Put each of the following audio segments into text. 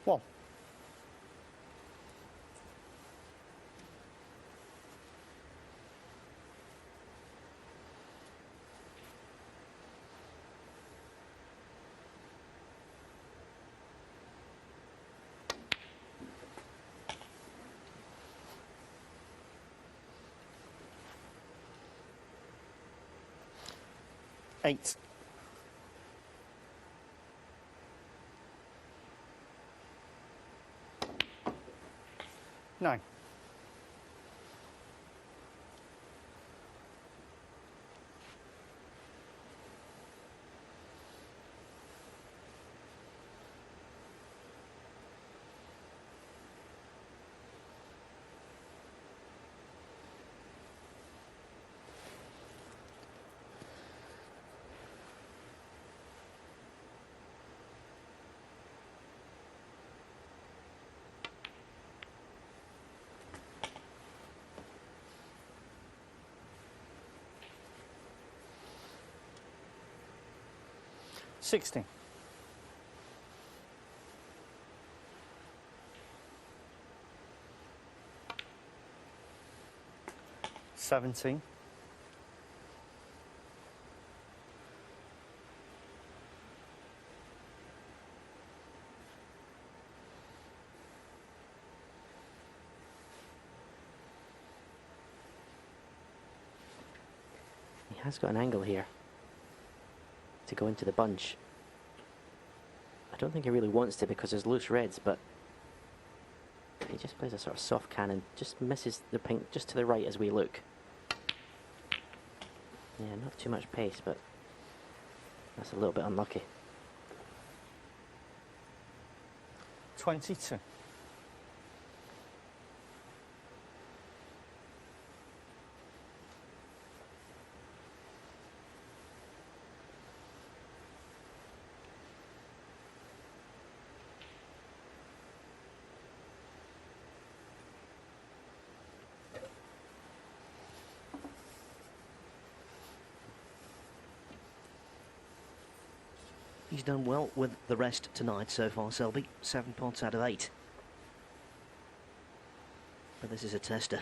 1. Eight. 9. $60. 17. 'He has got an angle here to go into the bunch. I don't think he really wants to because there's loose reds, but he just plays a sort of soft cannon, just misses the pink just to the right as we look. Yeah, not too much pace, but that's a little bit unlucky. 22. He's done well with the rest tonight so far, Selby. 7 pots out of 8. But this is a tester.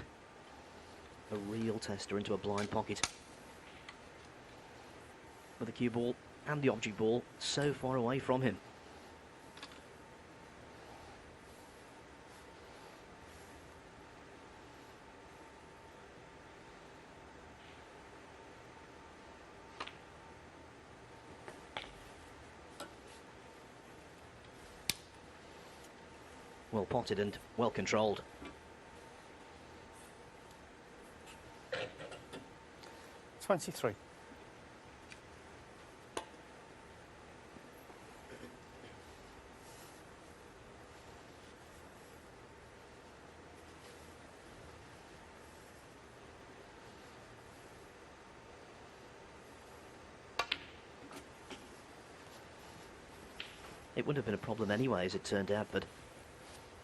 A real tester into a blind pocket. With the cue ball and the object ball so far away from him. Well potted and well controlled. $23. It would have been a problem anyway, as it turned out, but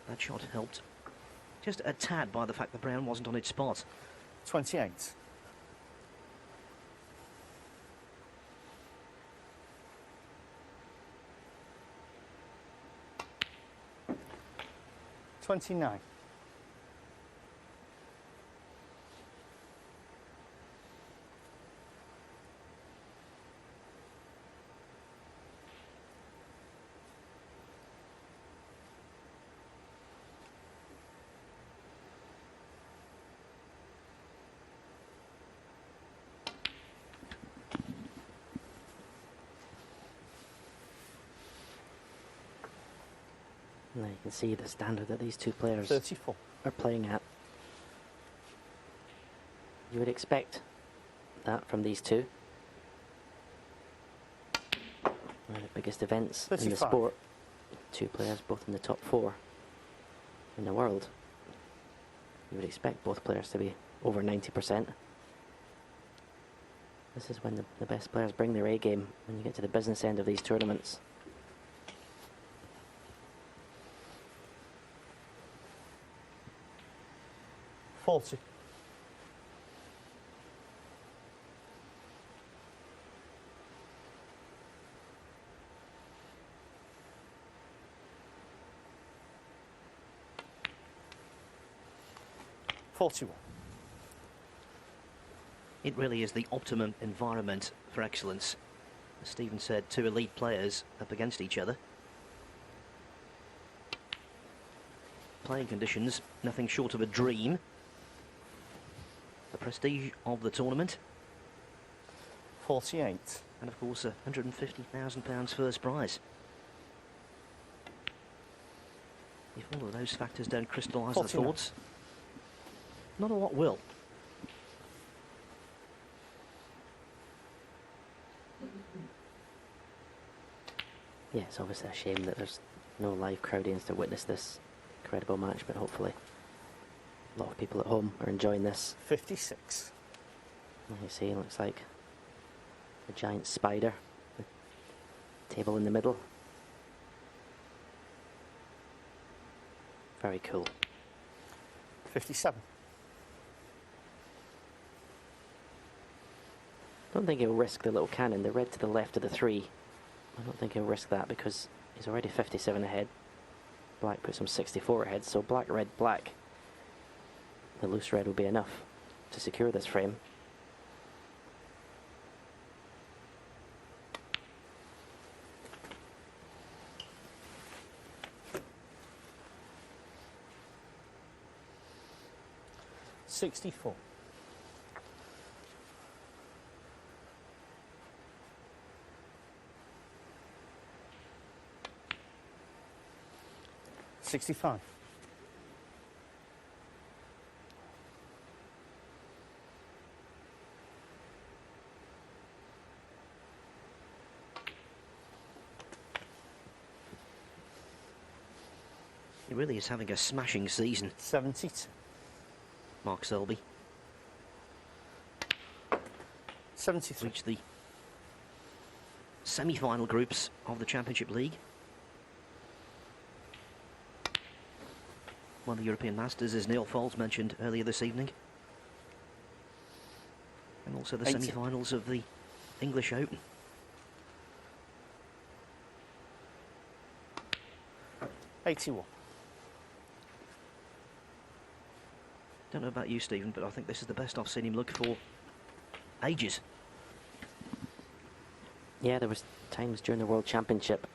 that shot helped just a tad by the fact the brown wasn't on its spot. 28. $29. Now you can see the standard that these two players 34. are playing at. You would expect that from these two. One of the biggest events in the 35. sport. Two players both in the top 4 in the world. You would expect both players to be over 90%. This is when the best players bring their A game when you get to the business end of these tournaments. $40. 41. It really is the optimum environment for excellence. As Stephen said, two elite players up against each other. Playing conditions, nothing short of a dream. The prestige of the tournament. 48. And of course, £150,000 first prize. If all of those factors don't crystallise the 49. thoughts, not a lot will. Yeah, it's obviously a shame that there's no live crowdings to witness this incredible match, but hopefully a lot of people at home are enjoying this. 56. Like you see, it looks like a giant spider, the table in the middle. Very cool. 57. I don't think he'll risk the little cannon, the red to the left of the 3. I don't think he'll risk that because he's already 57 ahead. Black puts him 64 ahead, so black, red, black. The loose red will be enough to secure this frame. $64. $65. He really is having a smashing season, 72. Mark Selby. 73. Reached the semi-final groups of the Championship League. Won the European Masters, as Neil Foulds mentioned earlier this evening. And also the 80. semi-finals of the English Open. $81. Don't know about you, Stephen, but I think this is the best I've seen him look for ages. Yeah, there was times during the World Championship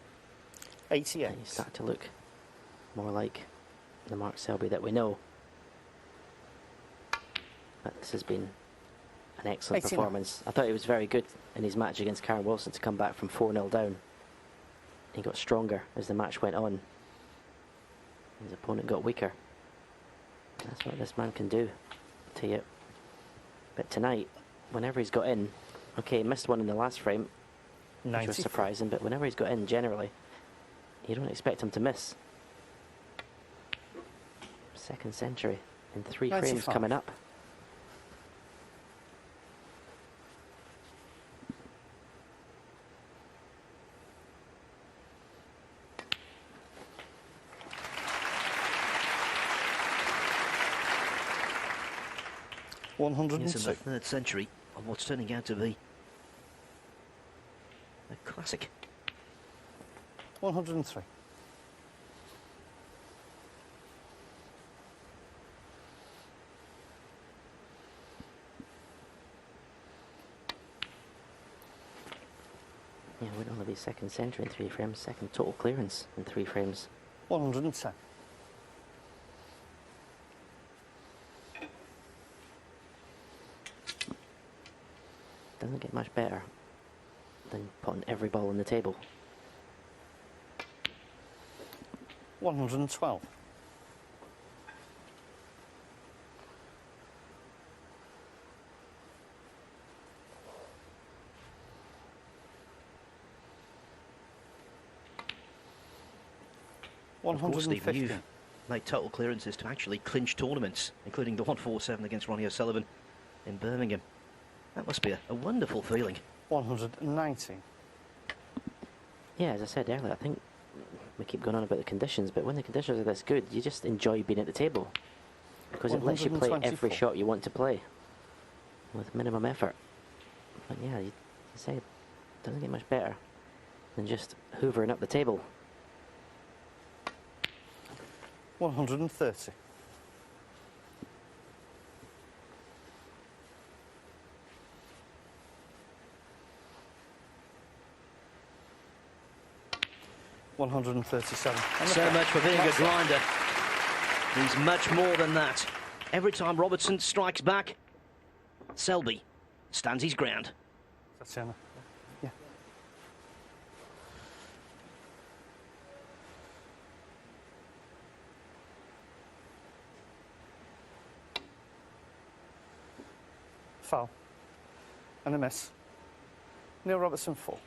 88. that he started to look more like the Mark Selby that we know. But this has been an excellent 89. performance. I thought he was very good in his match against Karen Wilson to come back from 4-0 down. He got stronger as the match went on. His opponent got weaker. That's what this man can do to you. But tonight, whenever he's got in, okay, he missed one in the last frame, which was 94. surprising, but whenever he's got in, generally, you don't expect him to miss. Second century in 3 frames 95. coming up. Yes, in the 102. third century of what's turning out to be a classic. 103. Yeah, it would only be second century in 3 frames, second total clearance in 3 frames. 110. Doesn't get much better than putting every ball on the table. 112. Of course, Stephen, 150. you've made total clearances to actually clinch tournaments, including the 147 against Ronnie O'Sullivan in Birmingham. That must be a wonderful feeling. 119. Yeah, as I said earlier, I think we keep going on about the conditions, but when the conditions are this good, you just enjoy being at the table. Because it lets you play every 124. shot you want to play with minimum effort. But yeah, you say it doesn't get much better than just hoovering up the table. 130. 137. And the So fair. much for being a That's it. grinder. He's much more than that. Every time Robertson strikes back, Selby stands his ground. That's it. Yeah. Foul. And a miss. Neil Robertson 4.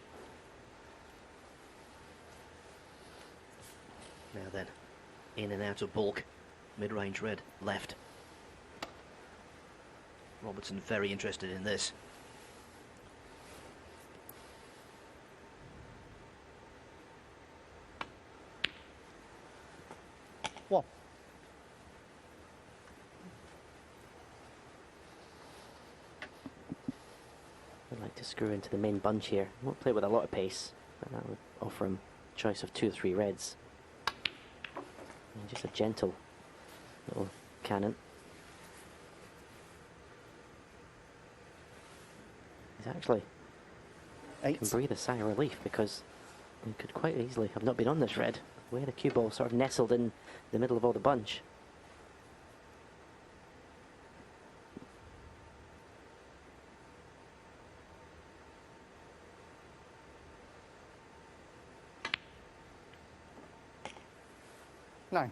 Now then, in and out of bulk, mid-range red, left. Robertson very interested in this. One. I'd like to screw into the main bunch here. Won't play with a lot of pace, but that would offer him a choice of 2 or 3 reds. And just a gentle little cannon. He's actually 8. can breathe a sigh of relief because he could quite easily have not been on this red. The way the cue ball sort of nestled in the middle of all the bunch. Nine.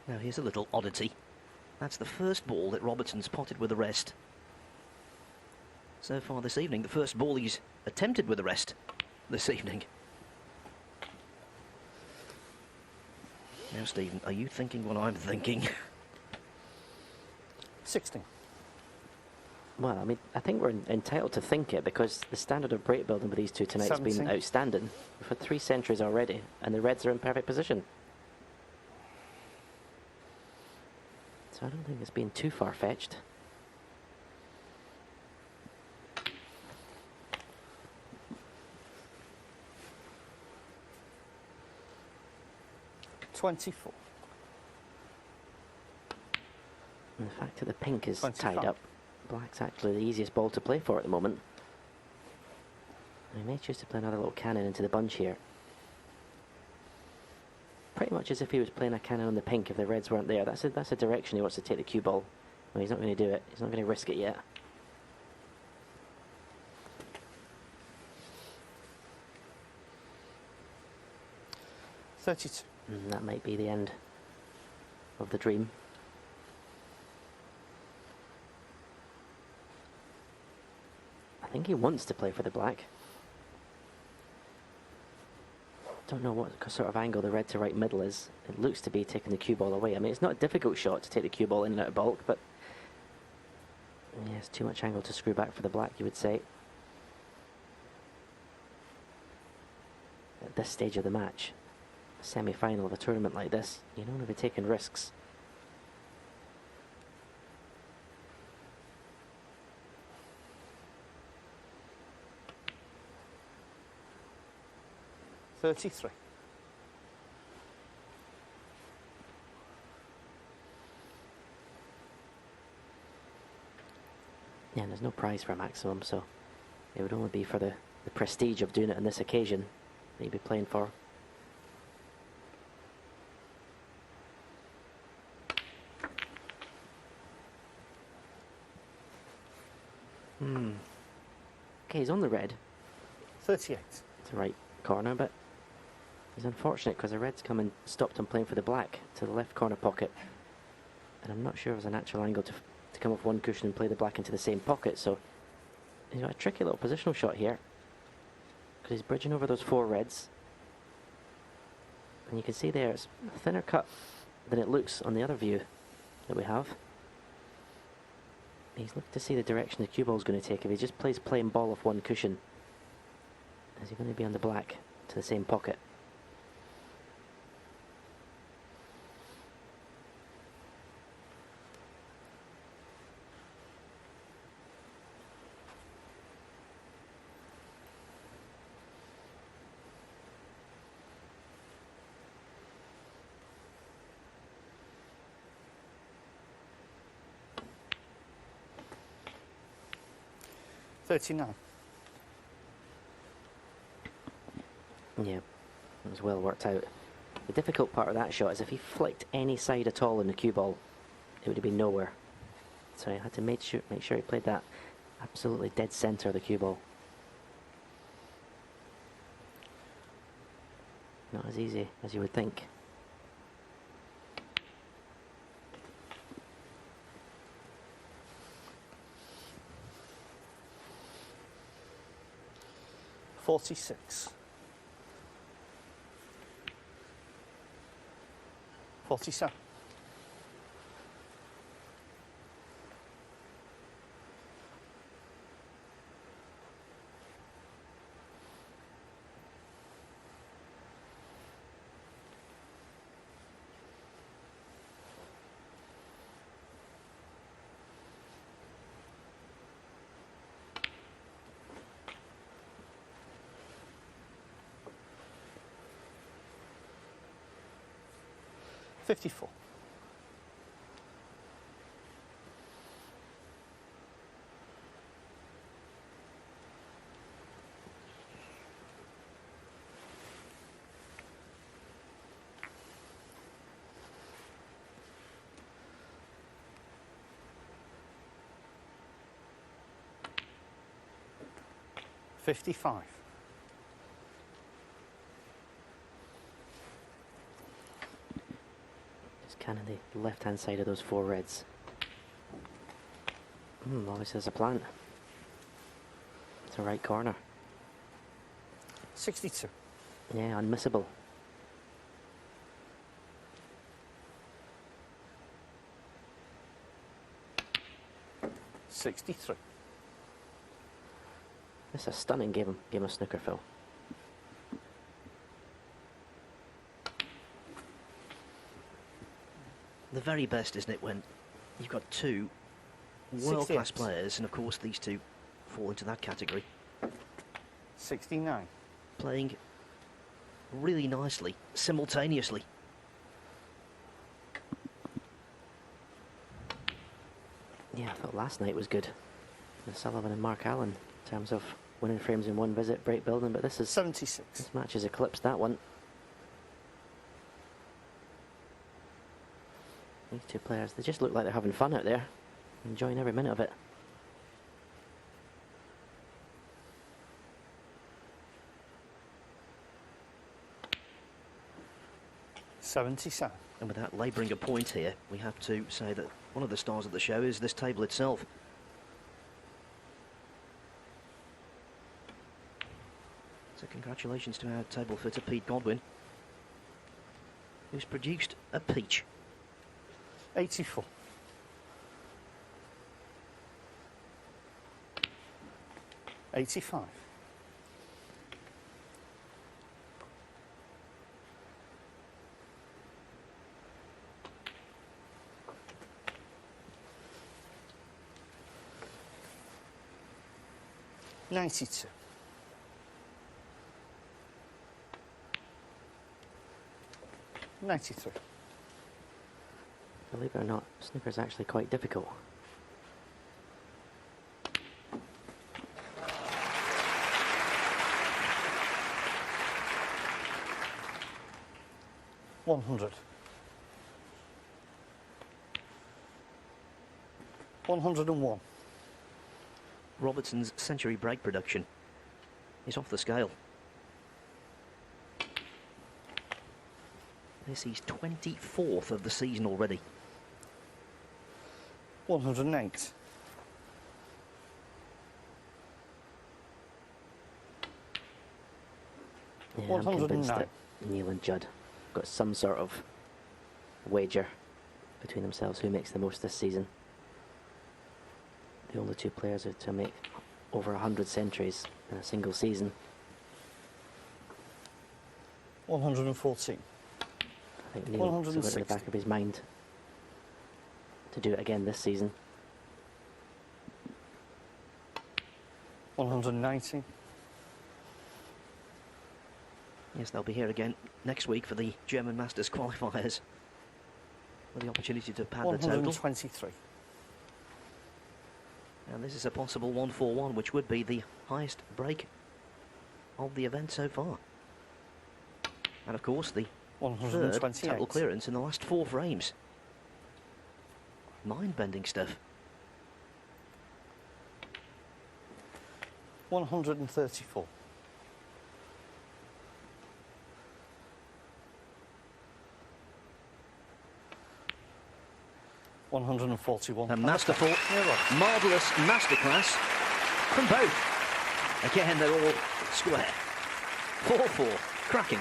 Now here's a little oddity. That's the first ball that Robertson's potted with a rest. So far this evening, the first ball he's attempted with a rest this evening. Now, Stephen, are you thinking what I'm thinking? 16. Well, I mean, I think we're entitled to think it because the standard of break building with these two tonight has been 17. outstanding. We've had 3 centuries already, and the Reds are in perfect position. So I don't think it's been too far-fetched. $24. And the fact that the pink is 25. tied up, black's actually the easiest ball to play for at the moment. And he may choose to play another little cannon into the bunch here. Pretty much as if he was playing a cannon on the pink if the reds weren't there. That's a direction he wants to take the cue ball. Well, he's not going to do it. He's not going to risk it yet. $32. And that might be the end of the dream. I think he wants to play for the black. Don't know what sort of angle the red to right middle is. It looks to be taking the cue ball away. I mean, it's not a difficult shot to take the cue ball in and out of bulk, but yeah, it's too much angle to screw back for the black, you would say. At this stage of the match, a semi-final of a tournament like this, you don't want to be taking risks. $33. Yeah, and there's no prize for a maximum, so it would only be for the prestige of doing it on this occasion that you'd be playing for. Okay, he's on the red. 38. To right corner, but he's unfortunate because the red's come and stopped him playing for the black to the left corner pocket. And I'm not sure it was a natural angle to come off one cushion and play the black into the same pocket, so he's got a tricky little positional shot here. Because he's bridging over those 4 reds. And you can see there it's a thinner cut than it looks on the other view that we have. He's looking to see the direction the cue ball's going to take. If he just plays plain ball off one cushion, is he going to be on the black to the same pocket? 39. Yeah, it was well worked out. The difficult part of that shot is if he flicked any side at all in the cue ball, it would have been nowhere. So he had to make sure he played that absolutely dead centre of the cue ball. Not as easy as you would think. $46. 47. $54. $55. Just kind of the left-hand side of those four reds. Obviously there's a plant. It's a right corner. 62. Yeah, unmissable. $63. It's a stunning game of snooker, Phil. The very best, isn't it, when you've got two world-class 68. players, and of course these two fall into that category, 69. playing really nicely, simultaneously. Yeah, I thought last night was good. The Sullivan and Mark Allen in terms of winning frames in one visit, break building, but this 76. match has eclipsed that one. These two players, they just look like they're having fun out there, enjoying every minute of it. $77. And without labouring a point here, we have to say that one of the stars of the show is this table itself. So congratulations to our table fitter, Pete Godwin, who's produced a peach. 84. $85. $92. 93. Believe it or not, snooker's actually quite difficult. $100. 101. Robertson's century break production is off the scale. This is 24th of the season already. 108. Yeah, I'm convinced 109. that Neil and Judd got some sort of wager between themselves who makes the most this season. The only two players are to make over 100 centuries in a single season. 114. I think Neil has got it in the 160. back of his mind to do it again this season. 190. Yes, they'll be here again next week for the German Masters qualifiers, with the opportunity to pad the total. 123. And this is a possible 1-4-1, which would be the highest break of the event so far. And of course, the third 128. total clearance in the last 4 frames. Mind-bending stuff. 134. 141. A masterful, marvellous masterclass from both. Again, they're all square. 4-4, cracking.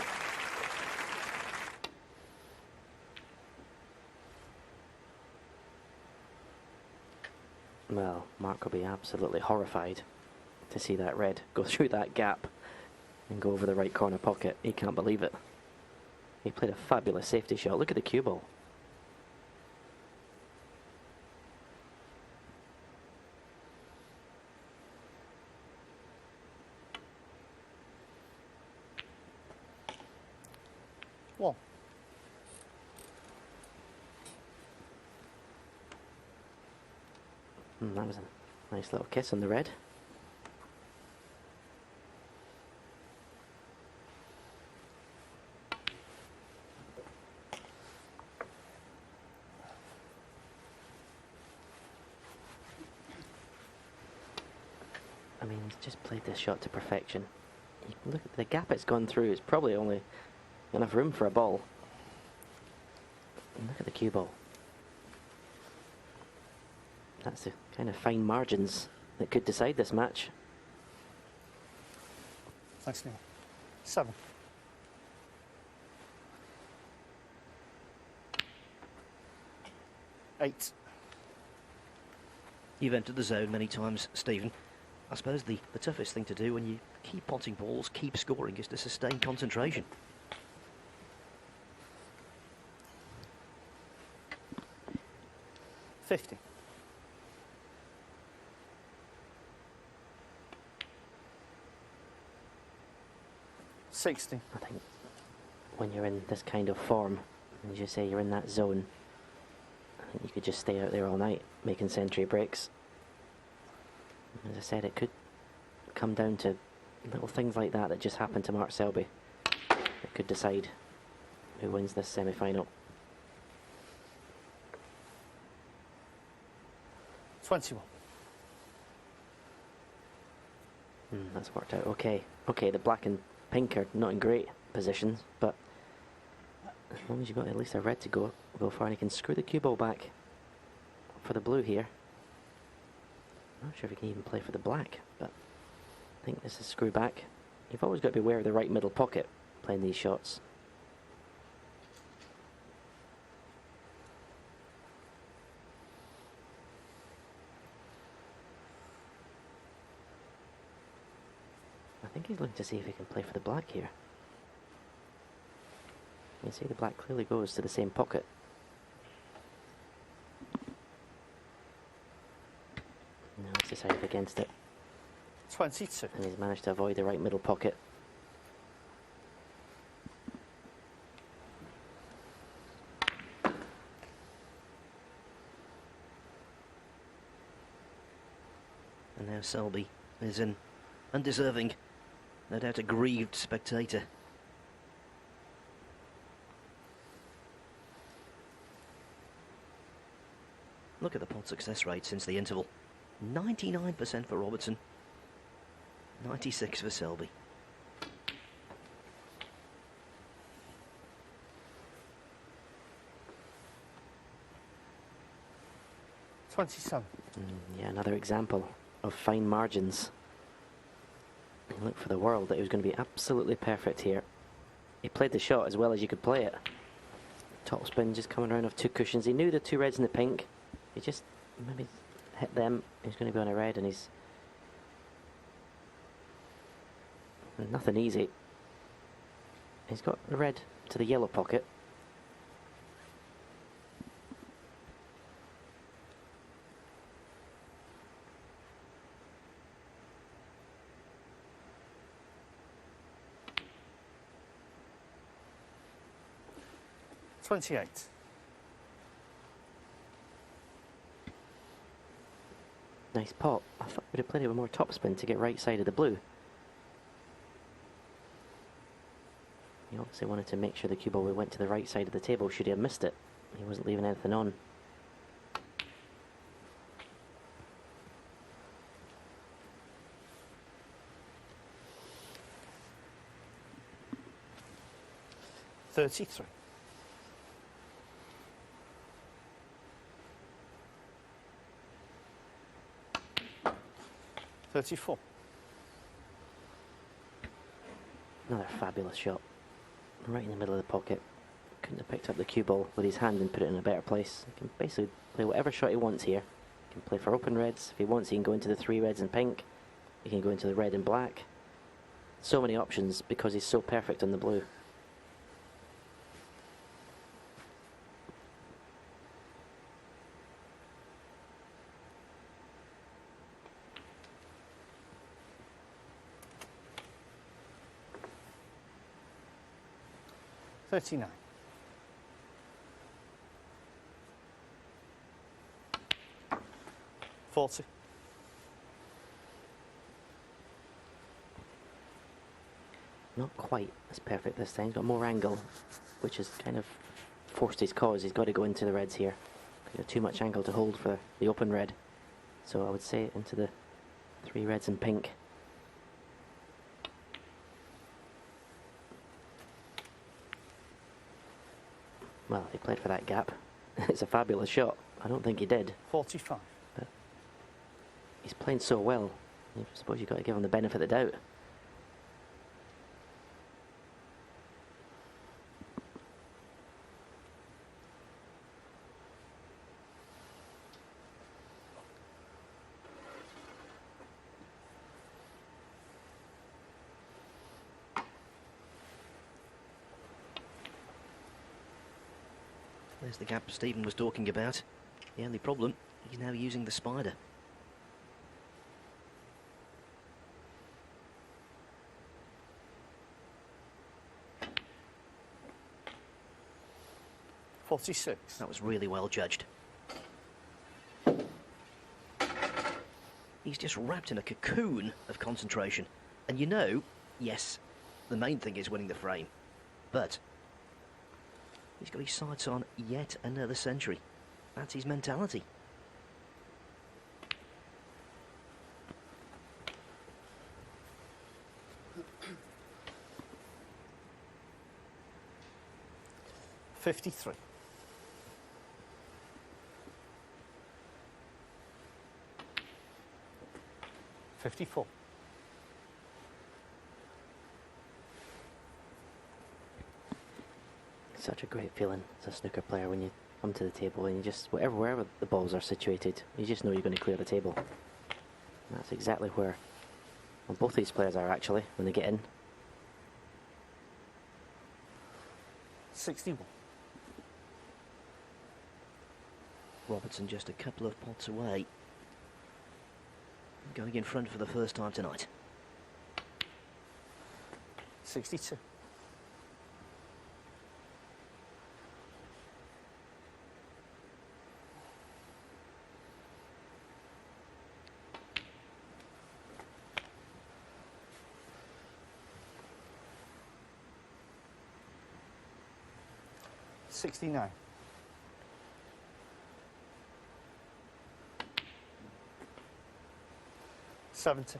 Well, Mark will be absolutely horrified to see that red go through that gap and go over the right corner pocket. He can't believe it. He played a fabulous safety shot. Look at the cue ball. One. That was a nice little kiss on the red. I mean, he's just played this shot to perfection. Look at the gap it's gone through. It's probably only enough room for a ball. And look at the cue ball. That's the kind of fine margins that could decide this match. Thanks, Neil. 7. Eight. You've entered the zone many times, Stephen. I suppose the toughest thing to do when you keep potting balls, keep scoring, is to sustain concentration. $50. $60. I think when you're in this kind of form, as you say, you're in that zone, I think you could just stay out there all night making century breaks. As I said, it could come down to little things like that that just happened to Mark Selby. It could decide who wins this semi-final. 21. That's worked out okay. Okay, the black and pink are not in great positions, but as long as you've got at least a red to go for, and he can screw the cue ball back for the blue here. I'm not sure if he can even play for the black, but I think this is screw back. You've always got to be aware of the right middle pocket playing these shots. I think he's looking to see if he can play for the black here. You can see the black clearly goes to the same pocket. No, he's decided against it. 22. And he's managed to avoid the right middle pocket. And now Selby is an undeserving, no doubt a grieved spectator. Look at the pot success rate since the interval. 99% for Robertson, 96 for Selby. $27. Yeah, another example of fine margins. You look for the world that he was going to be absolutely perfect here. He played the shot as well as you could play it. Top spin just coming around off 2 cushions. He knew the 2 reds and the pink. He just maybe hit them. He's going to go on a red, and he's nothing easy. He's got the red to the yellow pocket. $28. Nice pot. I thought we'd have played it with more topspin to get right side of the blue. He obviously wanted to make sure the cue ball went to the right side of the table should he have missed it. He wasn't leaving anything on. $33. 34. Another fabulous shot. Right in the middle of the pocket. Couldn't have picked up the cue ball with his hand and put it in a better place. He can basically play whatever shot he wants here. He can play for open reds. If he wants, he can go into the 3 reds and pink. He can go into the red and black. So many options because he's so perfect on the blue. $39. 40. Not quite as perfect this time. He's got more angle, which has kind of forced his cause. He's got to go into the reds here. He's got too much angle to hold for the open red. So I would say into the 3 reds and pink. Well, he played for that gap. It's a fabulous shot. I don't think he did. 45. But he's playing so well. I suppose you've got to give him the benefit of the doubt. There's the gap Stephen was talking about. The only problem, he's now using the spider. $46. That was really well judged. He's just wrapped in a cocoon of concentration. And you know, yes, the main thing is winning the frame. But he's got his sights on yet another century. That's his mentality. $53. 54. Such a great feeling as a snooker player when you come to the table and you just, wherever the balls are situated, you just know you're going to clear the table. And that's exactly where, well, both these players are actually when they get in. 61. Robertson just a couple of pots away. Going in front for the first time tonight. 62. $69. 70.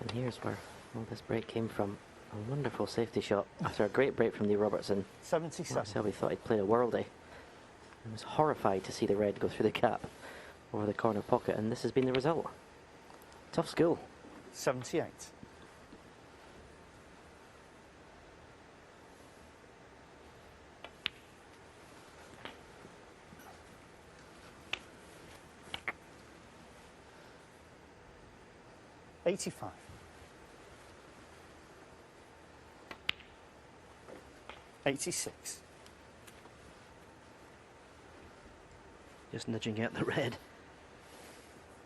And here's where all this break came from. A wonderful safety shot after a great break from the Robertson. 77. Selby thought he'd played a worldie and was horrified to see the red go through the cap over the corner pocket, and this has been the result. Tough school. 78. 85. 86. Just nudging out the red.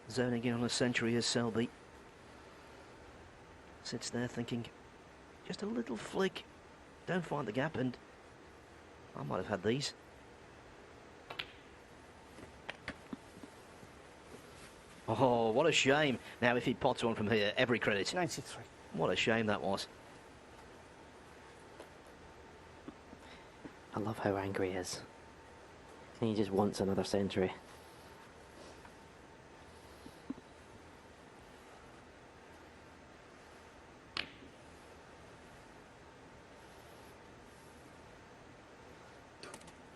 Zoning in on a century as Selby sits there thinking, just a little flick, don't find the gap, and I might have had these. Oh, what a shame. Now, if he pots one from here, every credit. 93. What a shame that was. I love how angry he is. He just wants another century.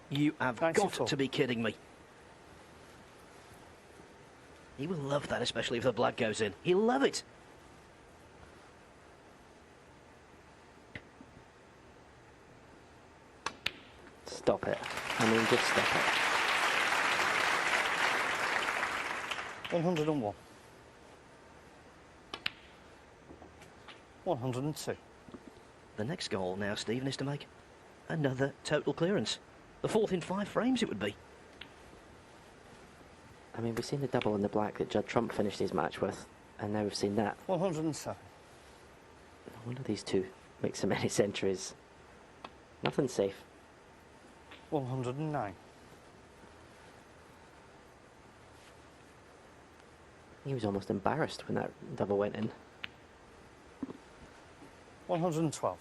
You have 94. got to be kidding me. He will love that, especially if the black goes in. He'll love it. Stop it. I mean, just stop it. 101. 102. The next goal now, Stephen, is to make another total clearance. The fourth in 5 frames it would be. I mean, we've seen the double in the black that Judd Trump finished his match with, and now we've seen that. 107. No wonder these two make so many centuries. Nothing's safe. 109. He was almost embarrassed when that double went in. 112.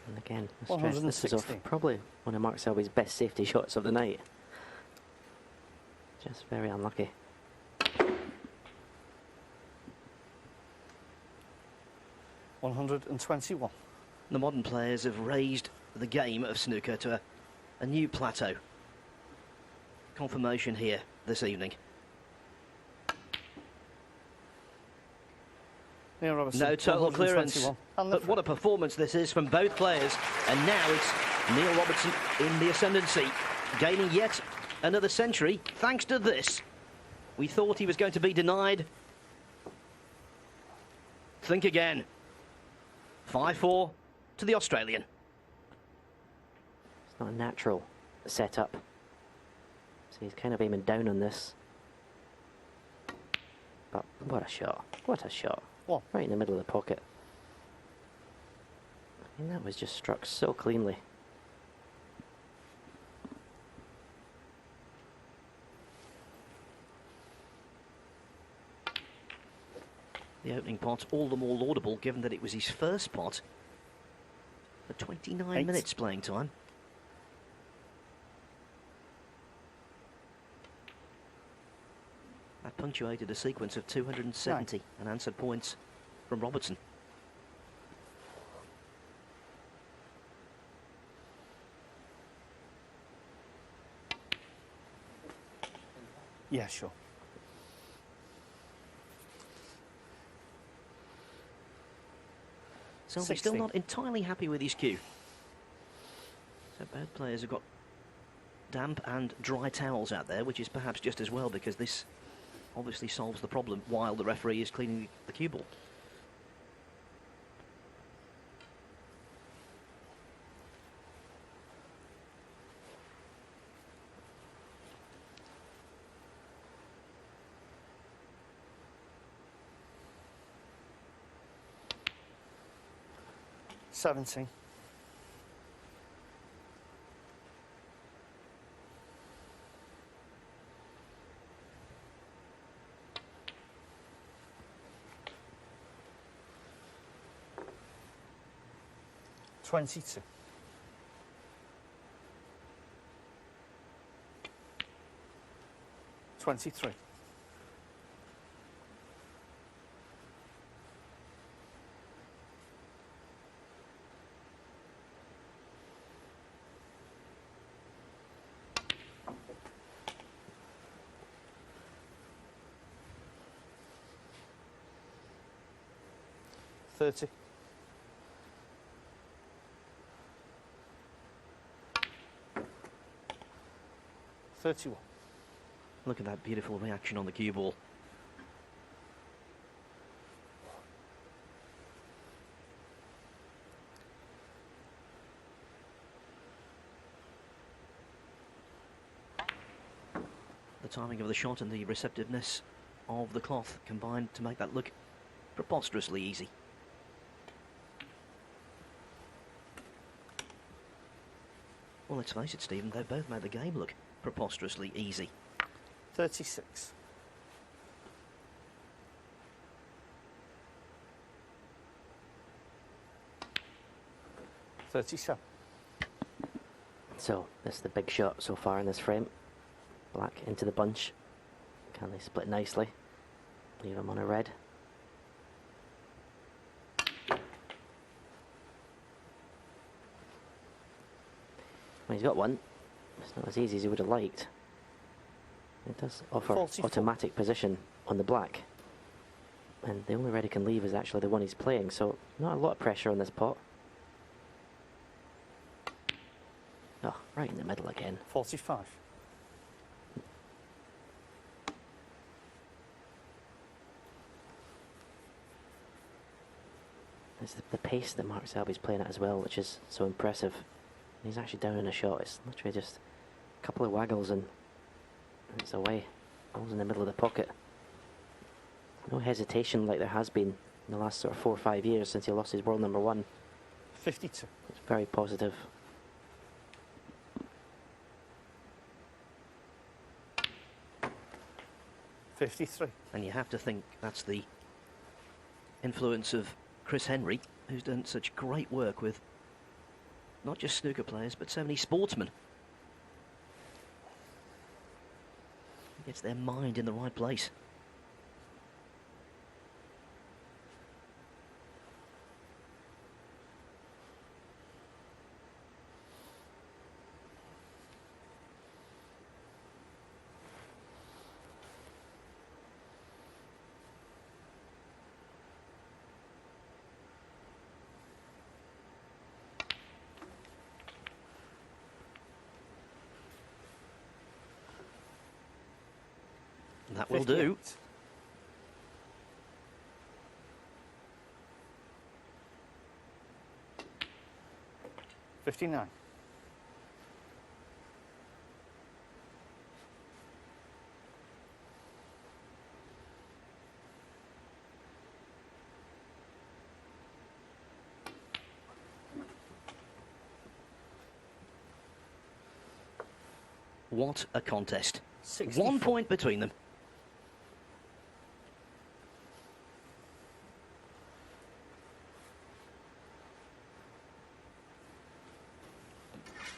And again, I stress this is off 116. probably one of Mark Selby's best safety shots of the night. Just very unlucky. $121. The modern players have raised the game of snooker to a new plateau. Confirmation here this evening. Neil Robertson. No total clearance. 121. And the But what a performance this is from both players. And now it's Neil Robertson in the ascendancy, gaining yet another century thanks to this. We thought he was going to be denied. Think again. 5-4 to the Australian. It's not a natural setup. So he's kind of aiming down on this. But what a shot. What a shot. What? Right in the middle of the pocket. I mean, that was just struck so cleanly. The opening pot all the more laudable given that it was his first pot for 29 minutes playing time. That punctuated a sequence of 270 unanswered points from Robertson. Yeah, sure. So he's 60. still not entirely happy with his cue. So both players have got damp and dry towels out there, which is perhaps just as well because this obviously solves the problem while the referee is cleaning the cue ball. $17. $22. $23. $30. 31. Look at that beautiful reaction on the cue ball. The timing of the shot and the receptiveness of the cloth combined to make that look preposterously easy. Well, let's face it, Stephen, they've both made the game look preposterously easy. 36. $37. So, this is the big shot so far in this frame. Black into the bunch. Can they split nicely? Leave him on a red. Well, he's got one. It's not as easy as he would have liked. It does offer 44. automatic position on the black. And the only red he can leave is actually the one he's playing, so not a lot of pressure on this pot. Oh, right in the middle again. 45. It's the pace that Mark Selby's playing at as well, which is so impressive. And he's actually down in a shot. It's literally just a couple of waggles and it's away. Ball's in the middle of the pocket. No hesitation like there has been in the last sort of 4 or 5 years since he lost his world number 1. 52. It's very positive. $53. And you have to think that's the influence of Chris Henry, who's done such great work with not just snooker players, but so many sportsmen. He gets their mind in the right place. That will do. 58. $59. What a contest. 64. 1 point between them.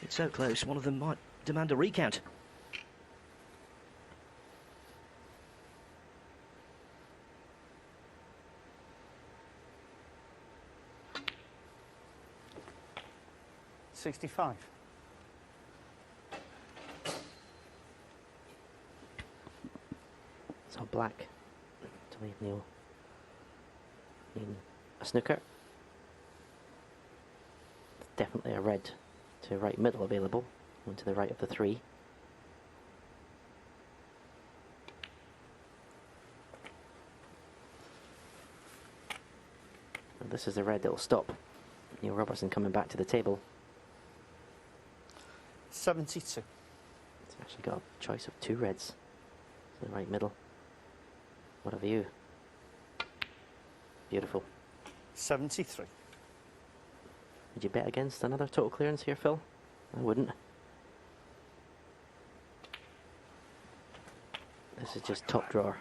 It's so close, one of them might demand a recount. $65. So black to leave Neil in a snooker. Definitely a red to right middle available, one to the right of the 3. And this is the red that will stop Neil Robertson coming back to the table. 72. It's actually got a choice of 2 reds to the right middle. What a view. Beautiful. 73. Would you bet against another total clearance here, Phil? I wouldn't. This is just top drawer.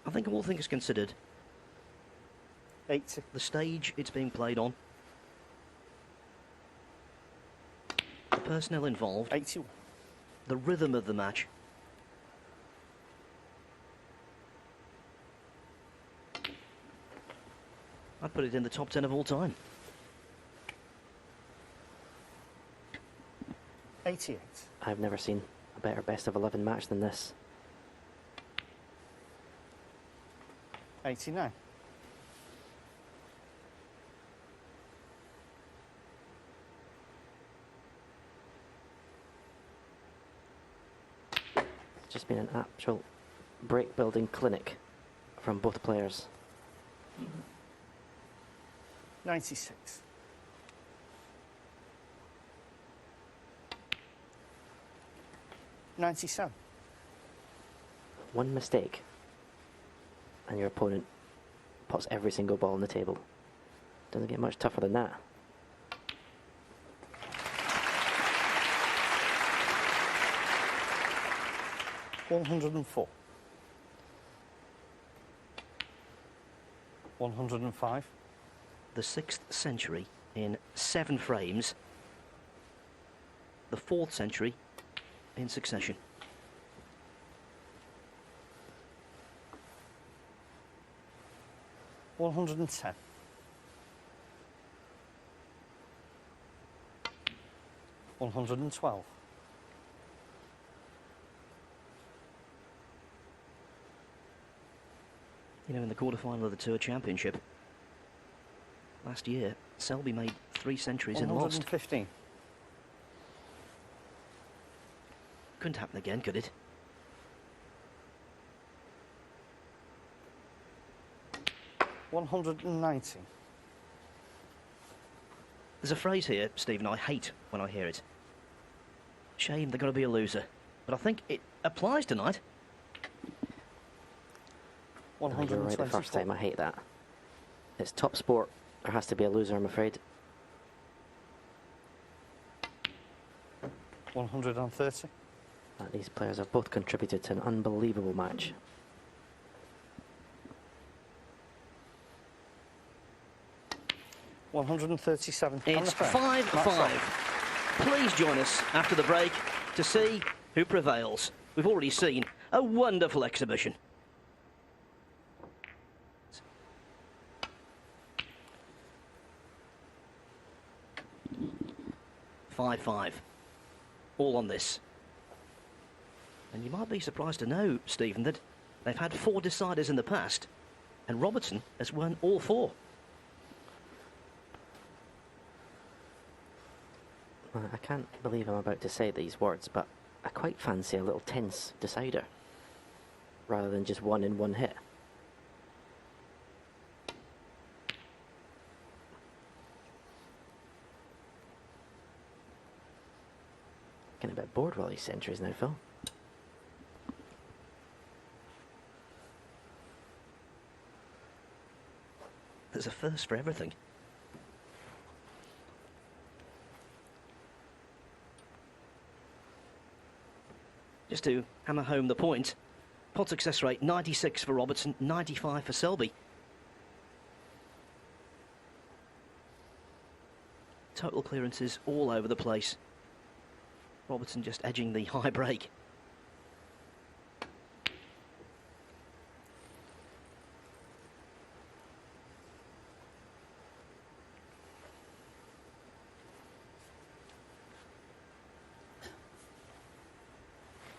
I think all things considered, 80. the stage it's being played on, the personnel involved, 81. the rhythm of the match, I'd put it in the top 10 of all time. 88. I've never seen a better best of 11 match than this. 89. Just been an actual break building clinic from both players. 96. 97. One mistake and your opponent puts every single ball on the table. Doesn't get much tougher than that. $104. 105. The 6th century in 7 frames. The 4th century in succession. 110. 112. 'In the quarterfinal of the Tour Championship last year, Selby made 3 centuries and lost. 115. Couldn't happen again, could it? $190. There's a phrase here, Stephen, I hate when I hear it. Shame they're going to be a loser. But I think it applies tonight. You're right the first time. I hate that. It's top sport. There has to be a loser, I'm afraid. 130. These players have both contributed to an unbelievable match. $137. It's 5-5. Please join us after the break to see who prevails. We've already seen a wonderful exhibition. Five. All on this. And you might be surprised to know, Stephen, that they've had 4 deciders in the past, and Robertson has won all 4. I can't believe I'm about to say these words, but I quite fancy a little tense decider, rather than just one in one hit. Getting a bit bored with all these centuries now, Phil. There's a first for everything. Just to hammer home the point, pot success rate 96 for Robertson, 95 for Selby. Total clearances all over the place. Robertson just edging the high break.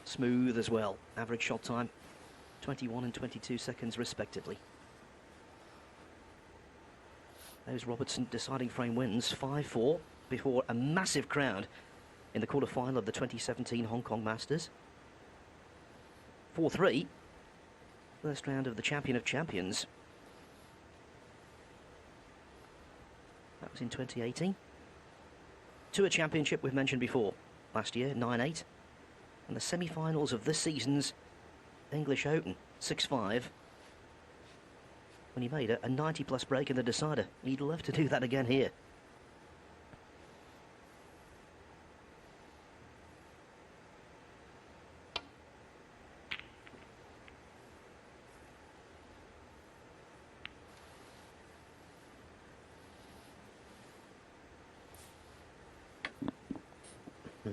Smooth as well. Average shot time 21 and 22 seconds respectively. Those Robertson deciding frame wins 5-4 before a massive crowd in the quarter-final of the 2017 Hong Kong Masters. 4-3, first round of the Champion of Champions. That was in 2018. Tour Championship we've mentioned before. Last year, 9-8. And the semi-finals of this season's English Open, 6-5. When he made a 90-plus break in the decider. He'd love to do that again here.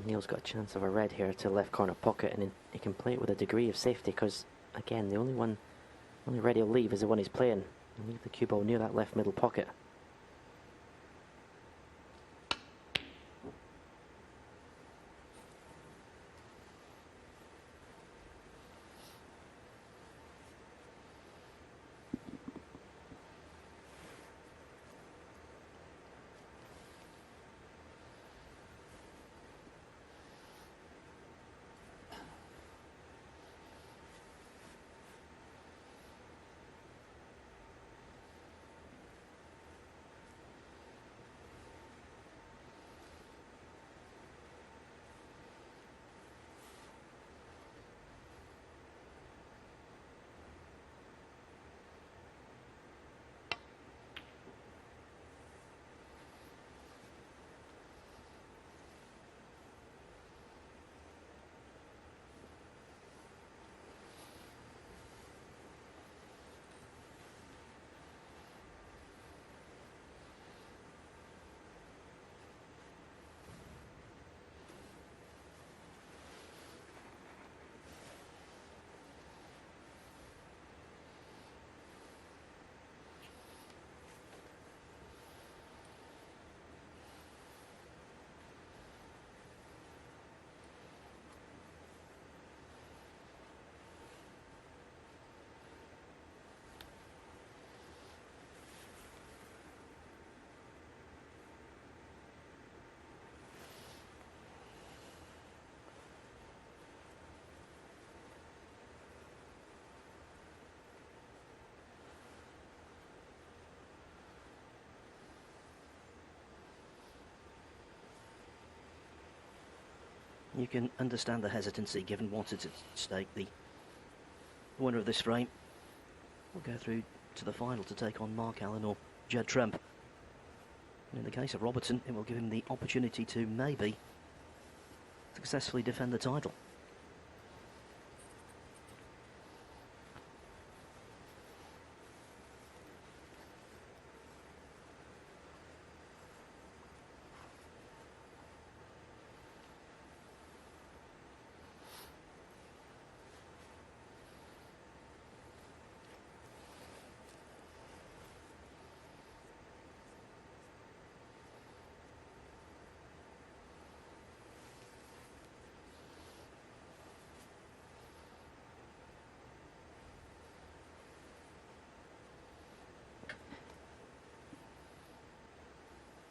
Neil's got a chance of a red here to left corner pocket, and he can play it with a degree of safety because, again, the only red he'll leave is the one he's playing. And leave the cue ball near that left middle pocket. You can understand the hesitancy given what's at stake. The winner of this frame will go through to the final to take on Mark Allen or Judd Trump. And in the case of Robertson, it will give him the opportunity to maybe successfully defend the title.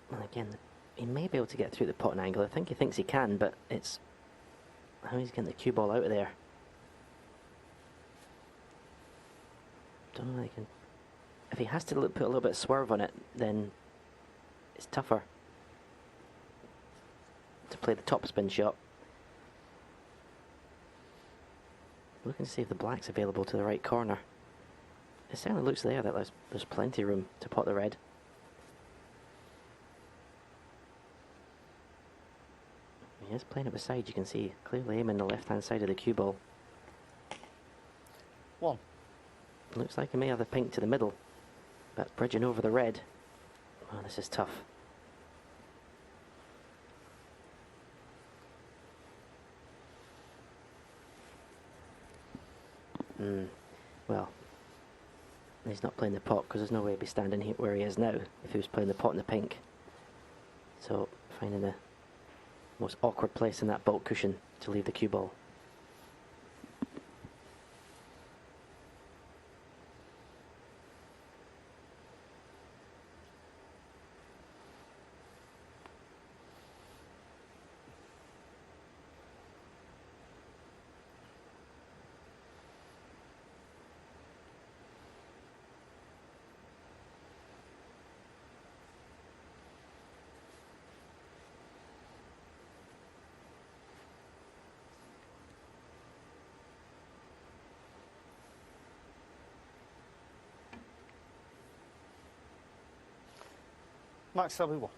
And again, he may be able to get through the potting angle. I think he thinks he can, but it's how he's getting the cue ball out of there. Don't know if he can. If he has to put a little bit of swerve on it, then it's tougher to play the topspin shot. Looking to see if the black's available to the right corner. It certainly looks there that there's plenty of room to pot the red. He is playing it beside, you can see, clearly aiming the left-hand side of the cue ball. 1. Looks like he may have the pink to the middle, but bridging over the red. Oh, this is tough. Well, he's not playing the pot because there's no way he'd be standing here where he is now if he was playing the pot in the pink. So, finding the most awkward place in that bolt cushion to leave the cue ball. Max Selby 1.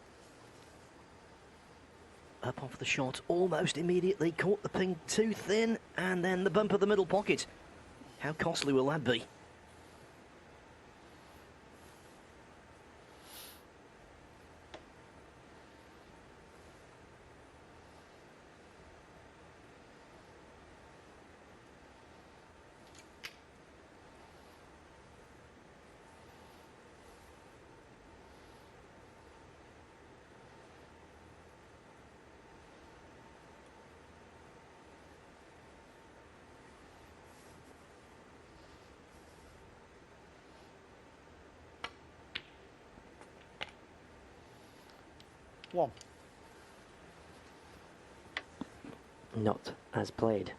Up off the shot almost immediately, caught the ping too thin, and then the bump of the middle pocket. How costly will that be? One. Not as played.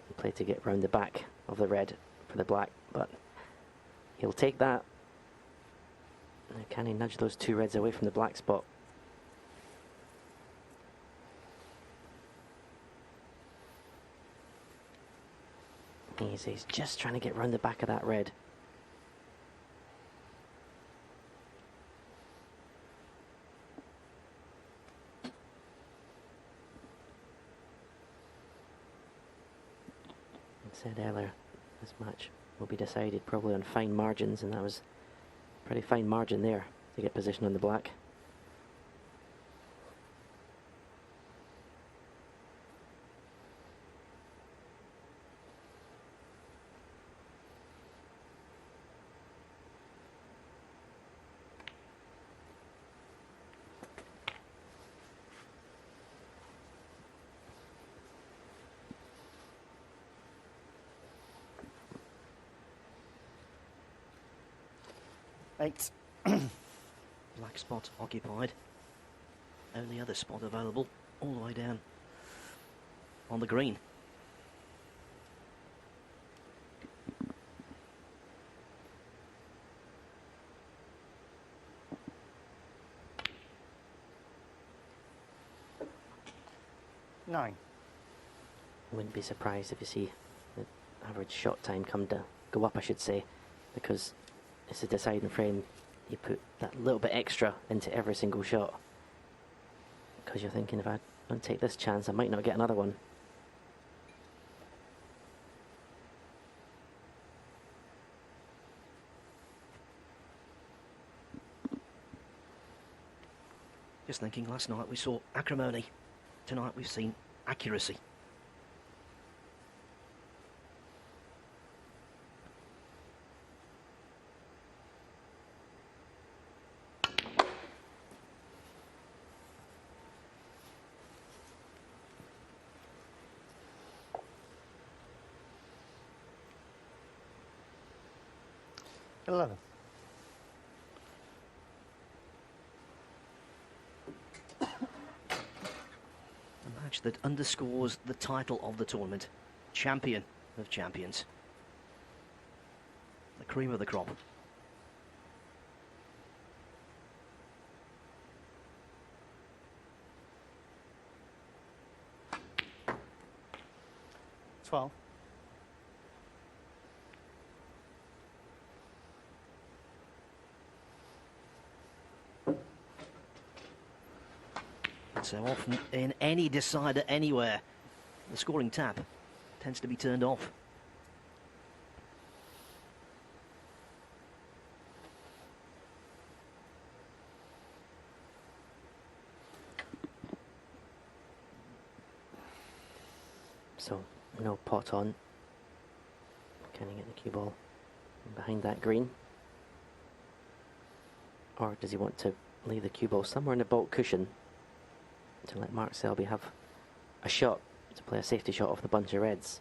He played to get round the back of the red for the black, but he'll take that. Now can he nudge those two reds away from the black spot? He's just trying to get round the back of that red. Said earlier, this match will be decided probably on fine margins, and that was a pretty fine margin there to get position on the black. Eight. Black spot occupied. Only other spot available all the way down on the green. Nine. wouldn't be surprised if you see the average shot time go up, I should say, because it's a deciding frame. You put that little bit extra into every single shot, because you're thinking, if I don't take this chance, I might not get another one. Just thinking, last night we saw acrimony. Tonight we've seen accuracy. $11. A match that underscores the title of the tournament. Champion of champions. The cream of the crop. $12. So often in any decider anywhere, the scoring tap tends to be turned off. So no pot on. Can he get the cue ball behind that green? Or does he want to leave the cue ball somewhere in the baulk cushion to let Mark Selby have a shot to play a safety shot off the bunch of reds?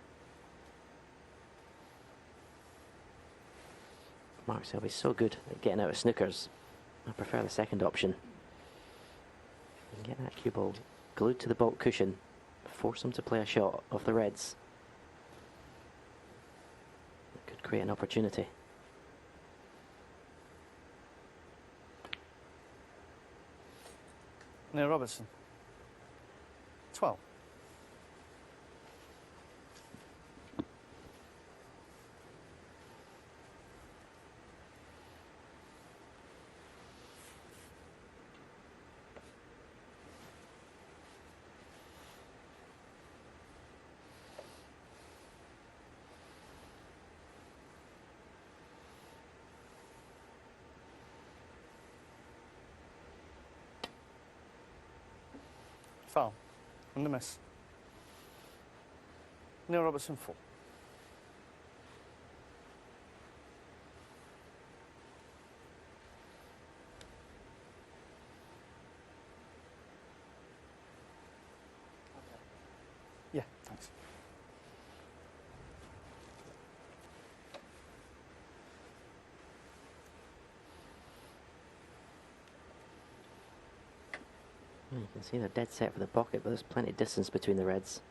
Mark Selby's so good at getting out of snookers. I prefer the second option. You can get that cue ball glued to the baulk cushion, force him to play a shot off the reds. It could create an opportunity. Neil Robertson. 12. Foul. And the miss. Neil Robertson 4. Yeah, thanks. Well, you can see they're dead set for the pocket, but there's plenty of distance between the reds.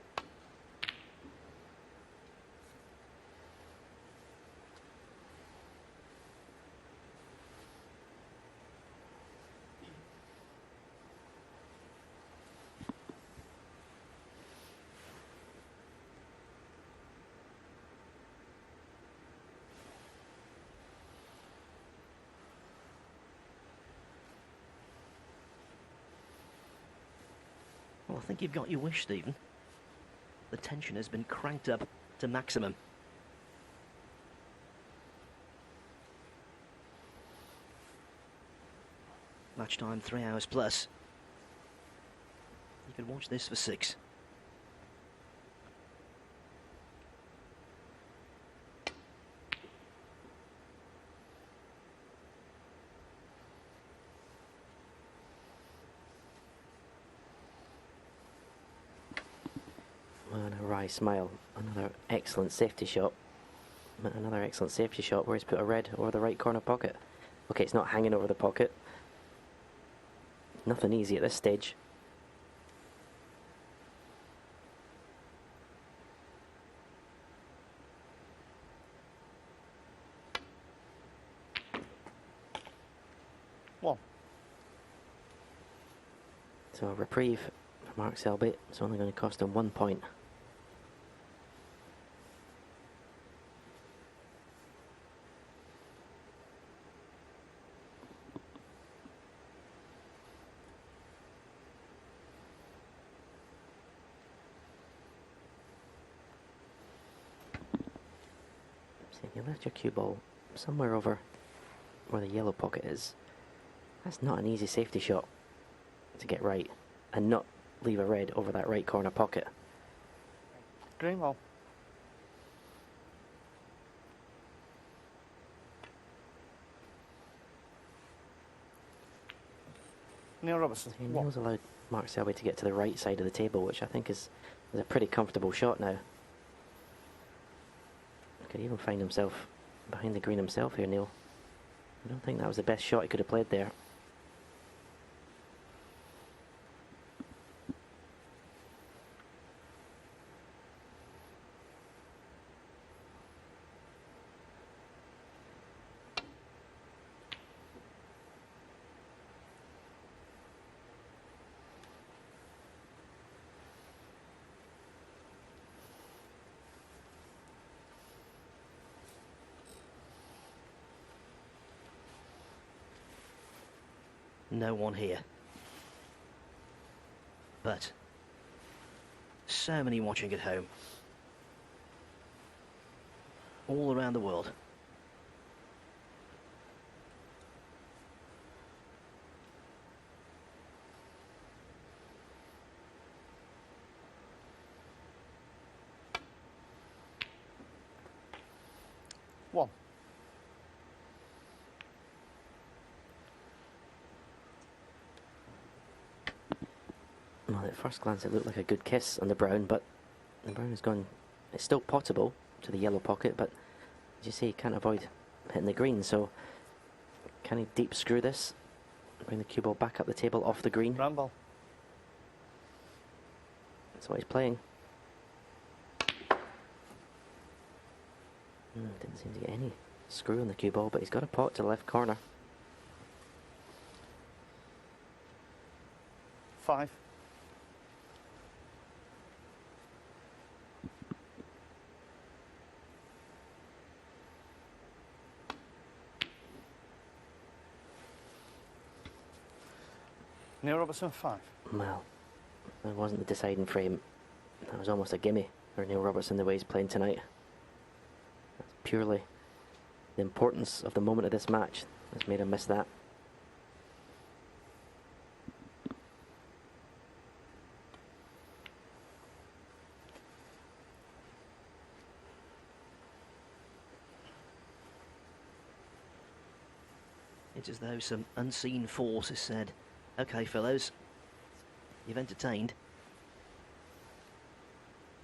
Well, I think you've got your wish, Stephen. The tension has been cranked up to maximum. Match time 3 hours plus. You could watch this for 6. And a wry smile. Another excellent safety shot. Another excellent safety shot where he's put a red over the right corner pocket. Okay, it's not hanging over the pocket. Nothing easy at this stage. One. So a reprieve for Mark Selby. It's only going to cost him 1 point. And you left your cue ball somewhere over where the yellow pocket is. That's not an easy safety shot to get right and not leave a red over that right corner pocket. Green ball. Neil Robertson. So One. Neil's allowed Mark Selby to get to the right side of the table, which I think is a pretty comfortable shot now. Could even find himself behind the green himself here, Neil. I don't think that was the best shot he could have played there. No one here. But so many watching at home. All around the world. One. Well, at first glance it looked like a good kiss on the brown, but the brown has gone... It's still potable to the yellow pocket, but as you say, he can't avoid hitting the green, so can he deep screw this? Bring the cue ball back up the table off the green. Brown ball. That's what he's playing. Didn't seem to get any screw on the cue ball, but he's got a pot to the left corner. 5. Neil Robertson 5. Well, that wasn't the deciding frame. That was almost a gimme for Neil Robertson the way he's playing tonight. That's purely the importance of the moment of this match that's made him miss that. It's as though some unseen force has said, "Okay, fellows, you've entertained.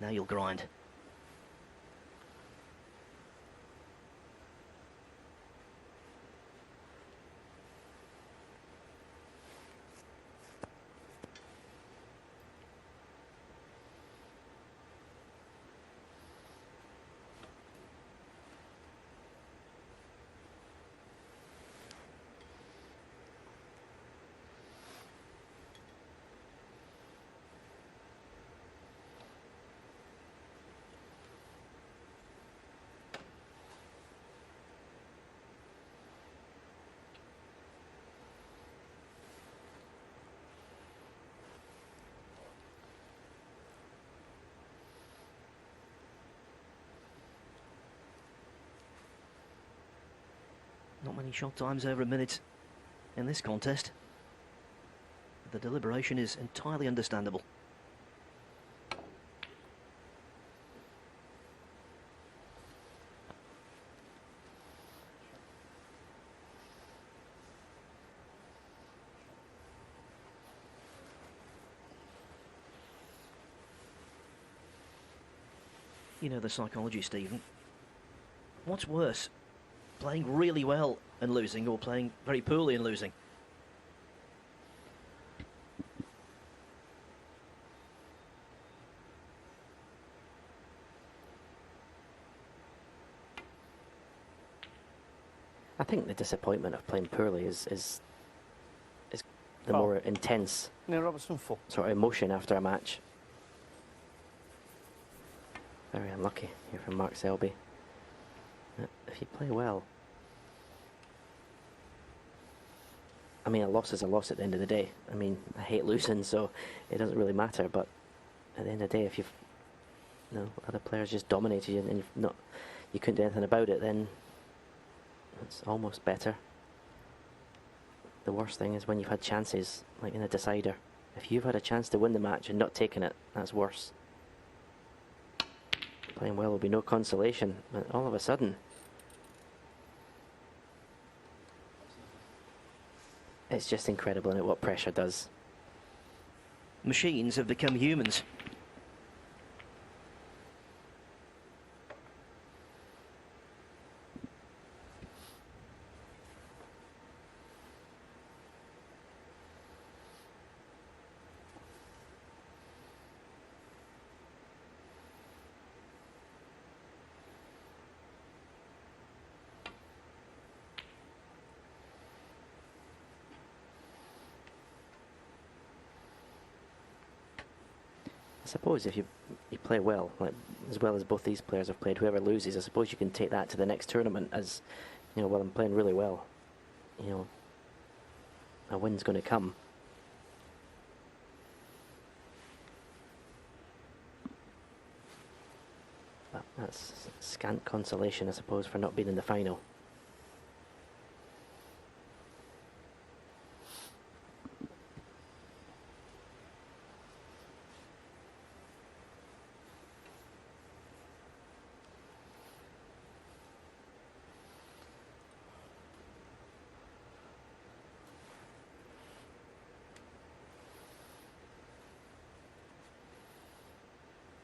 Now you'll grind." Not many shot times over a minute in this contest. The deliberation is entirely understandable. You know the psychology, Stephen. What's worse? Playing really well and losing, or playing very poorly and losing? I think the disappointment of playing poorly is the Oh. more intense Neil Robertson 4. sort of emotion after a match. Very unlucky here from Mark Selby. If you play well, I mean, a loss is a loss at the end of the day. I mean, I hate losing, so it doesn't really matter. But at the end of the day, if you've, other players just dominated you and you couldn't do anything about it, then it's almost better. The worst thing is when you've had chances, like in a decider. If you've had a chance to win the match and not taken it, that's worse. Playing well will be no consolation, but all of a sudden, it's just incredible, isn't it, what pressure does. Machines have become humans. I suppose if you play well, like as well as both these players have played, whoever loses, I suppose you can take that to the next tournament as, you know, well, I'm playing really well. You know, a win's going to come. But that's scant consolation, I suppose, for not being in the final.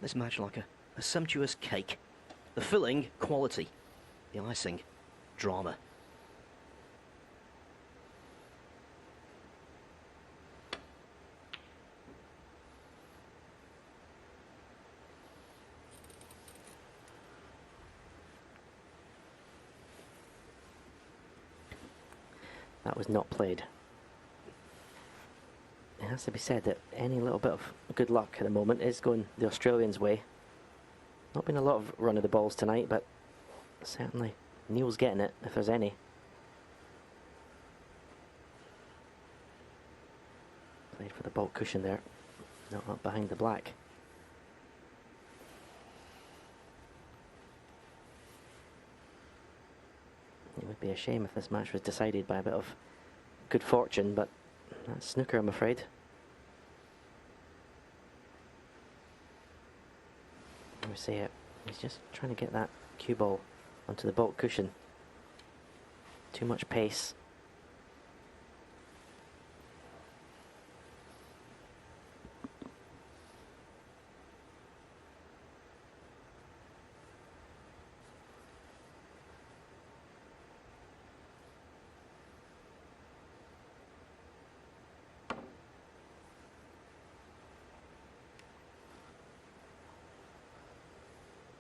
This match like a sumptuous cake. The filling, quality. The icing, drama. That was not played. It has to be said that any little bit of good luck at the moment is going the Australians' way. Not been a lot of run of the balls tonight, but certainly Neil's getting it, if there's any. Played for the baulk cushion there, not up behind the black. It would be a shame if this match was decided by a bit of good fortune, but that's snooker, I'm afraid. We see it. He's just trying to get that cue ball onto the baulk cushion. Too much pace.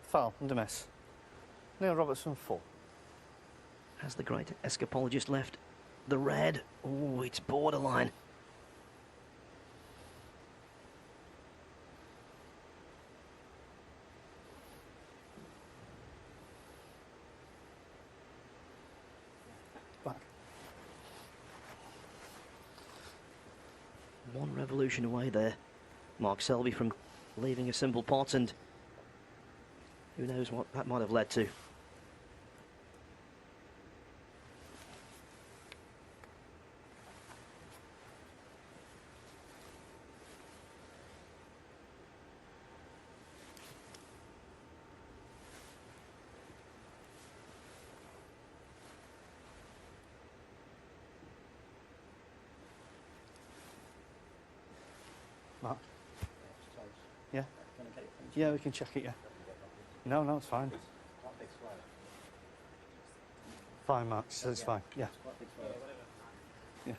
Foul and a miss. Neil Robertson 4. Has the great escapologist left the red? Oh, it's borderline. Back. One revolution away there. Mark Selby from leaving a simple pot, and who knows what that might have led to. Mark. Yeah? Yeah, we can check it, yeah. No, no, it's fine. Fine, Mark, so it's fine, yeah. Yeah.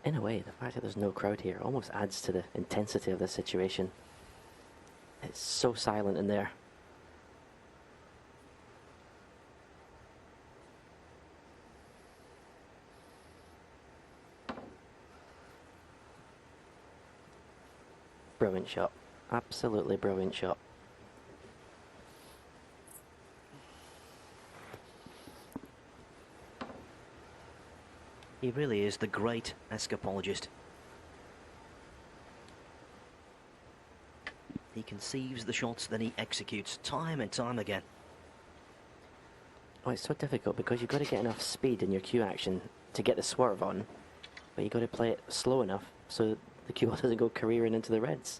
In a way, the fact that there's no crowd here almost adds to the intensity of the situation. It's so silent in there. Brilliant shot. Absolutely brilliant shot. He really is the great escapologist. He conceives the shots, then he executes time and time again. Oh, it's so difficult because you've got to get enough speed in your cue action to get the swerve on, but you've got to play it slow enough so the cue ball doesn't go careering into the reds.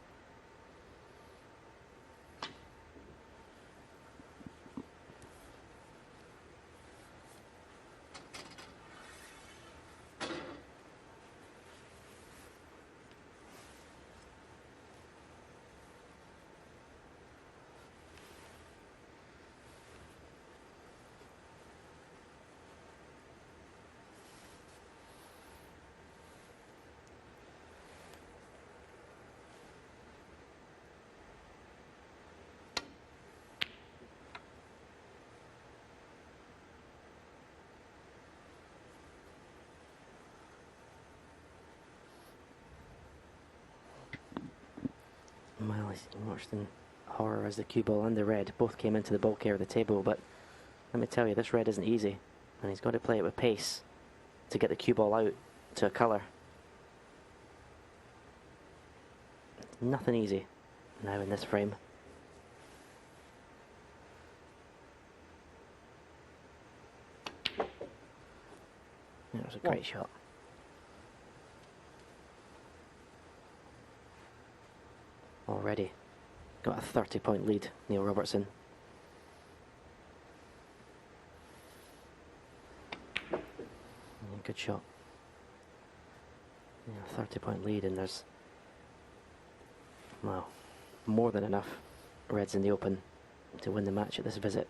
Well, I watched in horror as the cue ball and the red both came into the bulk area of the table, but let me tell you, this red isn't easy, and he's got to play it with pace to get the cue ball out to a colour. Nothing easy now in this frame. That was a great shot. Already got a 30-point lead, Neil Robertson. Yeah, good shot. Yeah, 30-point lead, and there's, well, more than enough reds in the open to win the match at this visit.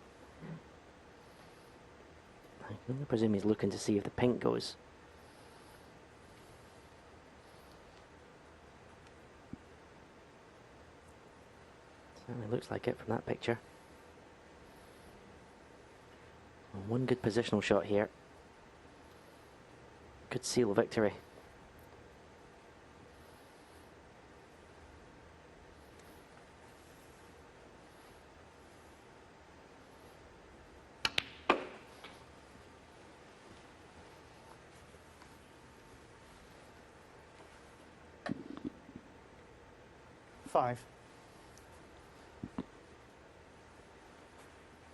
I can presume he's looking to see if the pink goes. Certainly looks like it from that picture. And one good positional shot here. Could seal victory. Five.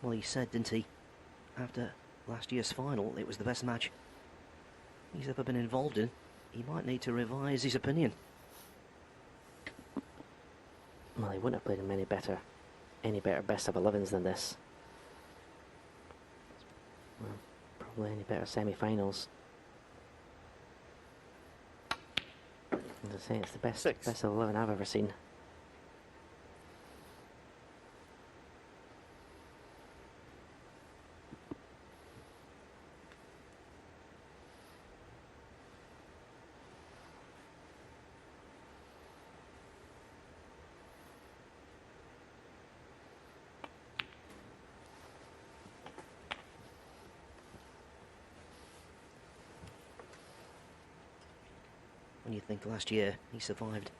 Well, he said, didn't he, after last year's final, it was the best match he's ever been involved in. He might need to revise his opinion. Well, he wouldn't have played in any better best of 11s than this. Well, probably any better semi-finals. As I say, it's the best of 11 I've ever seen. When you think last year he survived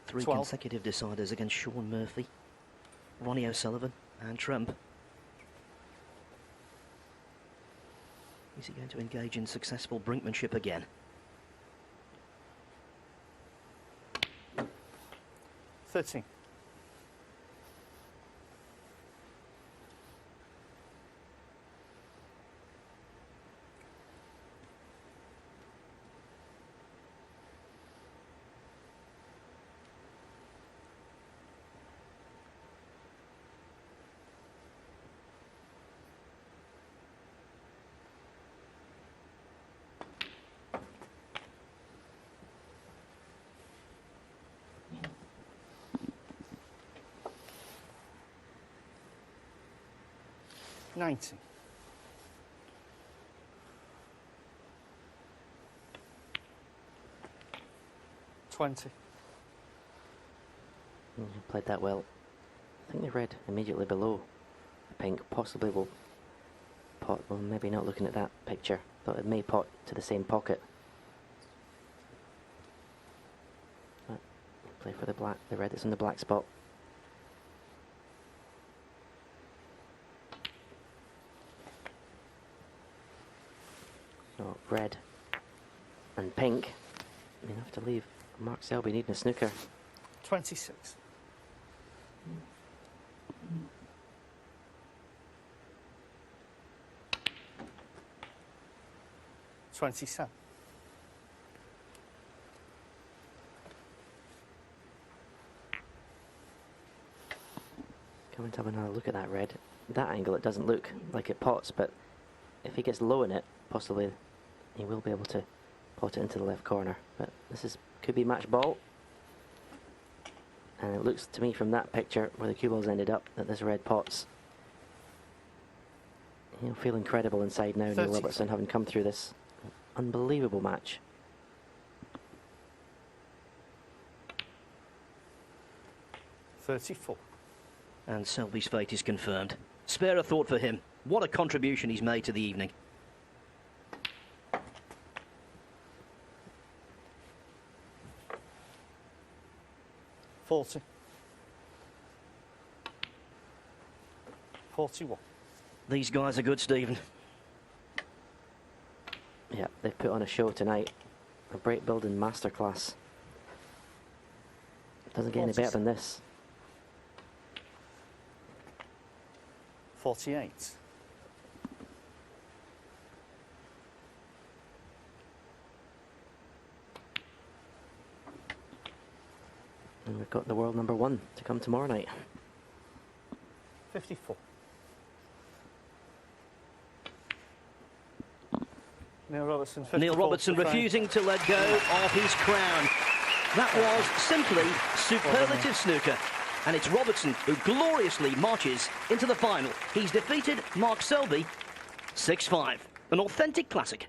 3 12. consecutive deciders against Sean Murphy, Ronnie O'Sullivan and Trump. Is he going to engage in successful brinkmanship again? 13. $90. 20. Played that well. I think the red immediately below the pink possibly will pot. Well, maybe not looking at that picture, but it may pot to the same pocket. But play for the red that's in the black spot. So red And pink, enough to leave Mark Selby needing a snooker. 26. $27. Coming to have another look at that red. That angle, it doesn't look like it pots, but if he gets low in it, possibly he will be able to pot it into the left corner. But could be match ball. And it looks to me from that picture where the cue balls ended up that this red pots. He'll feel incredible inside now, Neil Robertson, having come through this unbelievable match. 34. And Selby's fate is confirmed. Spare a thought for him. What a contribution he's made to the evening. $40. 41. These guys are good, Stephen. Yeah, they've put on a show tonight. A break building masterclass. Doesn't get any better than this. 48. And we've got the world number 1 to come tomorrow night. 54. Neil Robertson. 54. Neil Robertson refusing to let go of his crown. That was simply superlative snooker. And it's Robertson who gloriously marches into the final. He's defeated Mark Selby 6-5. An authentic classic.